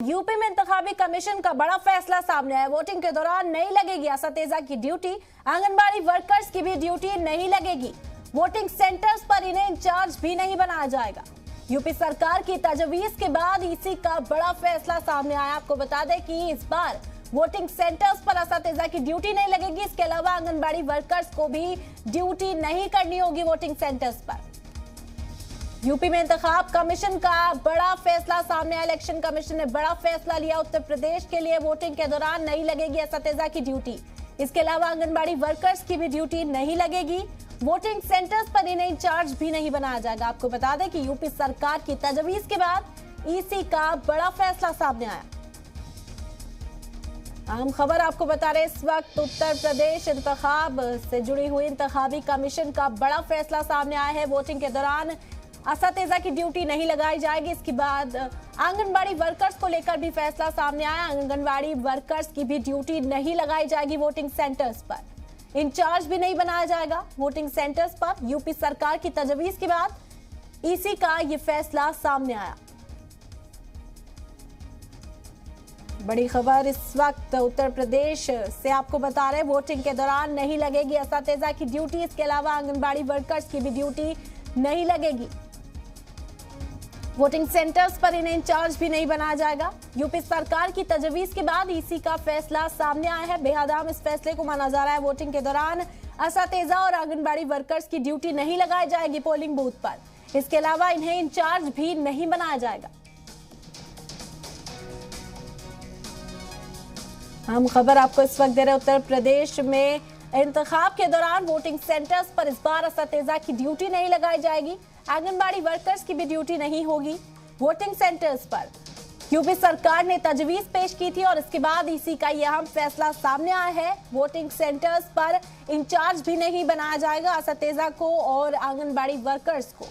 UP में इंतखाबी commission का बड़ा फैसला सामने आया। वोटिंग के दौरान नहीं लगेगी असातिज़ा की ड्यूटी, आंगनबाड़ी वर्कर्स की भी ड्यूटी नहीं लगेगी। वोटिंग सेंटर्स पर इन्हें इंचार्ज भी नहीं बनाया जाएगा। यूपी सरकार की तजवीज के बाद ईसी का बड़ा फैसला सामने आया। आपको बता दें कि इस बार वोटिंग सेंटर्स पर असातिज़ा की ड्यूटी नहीं लगेगी। इसके अलावा आंगनबाड़ी वर्कर्स को भी ड्यूटी नहीं करनी होगी वोटिंग सेंटर्स पर। यूपी में इंतखाब कमीशन का बड़ा फैसला सामने आया। इलेक्शन कमीशन ने बड़ा फैसला लिया। उत्तर प्रदेश के लिए वोटिंग के दौरान नहीं लगेगी असातिज़ा की ड्यूटी। इसके अलावा आंगनबाड़ी वर्कर्स की भी ड्यूटी नहीं लगेगी। वोटिंग सेंटर्स पर इन्हें इंचार्ज भी नहीं बनाया जाएगा। आपको बता दें कि यूपी सरकार की तजवीज के बाद ईसी का बड़ा फैसला सामने आया। अहम खबर आपको बता रहे इस वक्त उत्तर प्रदेश इंतखाब से जुड़ी हुई इंतखाबी कमीशन का बड़ा फैसला सामने आया है। वोटिंग के दौरान असातिज़ा की ड्यूटी नहीं लगाई जाएगी। इसके बाद आंगनबाड़ी वर्कर्स को लेकर भी फैसला सामने आया। आंगनबाड़ी वर्कर्स की भी ड्यूटी नहीं लगाई जाएगी वोटिंग सेंटर्स पर। इंचार्ज भी नहीं बनाया जाएगा वोटिंग सेंटर्स पर। यूपी सरकार की तजवीज के बाद ईसी का ये फैसला सामने आया। बड़ी खबर इस वक्त उत्तर प्रदेश से आपको बता रहे, वोटिंग के दौरान नहीं लगेगी असातिज़ा की ड्यूटी। इसके अलावा आंगनबाड़ी वर्कर्स की भी ड्यूटी नहीं लगेगी। वोटिंग सेंटर्स पर इन्हें इंचार्ज भी नहीं बनाया जाएगा। यूपी सरकार की तजवीज के बाद ईसी का फैसला सामने आया है। बेहद अहम इस फैसले को माना जा रहा है। वोटिंग के दौरान असातिज़ा और आंगनबाड़ी वर्कर्स की ड्यूटी नहीं लगाई जाएगी पोलिंग बूथ पर। इसके अलावा इन्हें इंचार्ज भी नहीं बनाया जाएगा। हम खबर आपको इस वक्त दे रहे उत्तर प्रदेश में इंतखाब के दौरान वोटिंग सेंटर्स पर इस बार असातिज़ा की ड्यूटी नहीं लगाई जाएगी। आंगनबाड़ी वर्कर्स की भी ड्यूटी नहीं होगी वोटिंग सेंटर्स पर। यूपी सरकार ने तजवीज पेश की थी और इसके बाद ईसी का यह अहम फैसला सामने आया है। वोटिंग सेंटर्स पर इंचार्ज भी नहीं बनाया जाएगा असातिज़ा को और आंगनबाड़ी वर्कर्स को।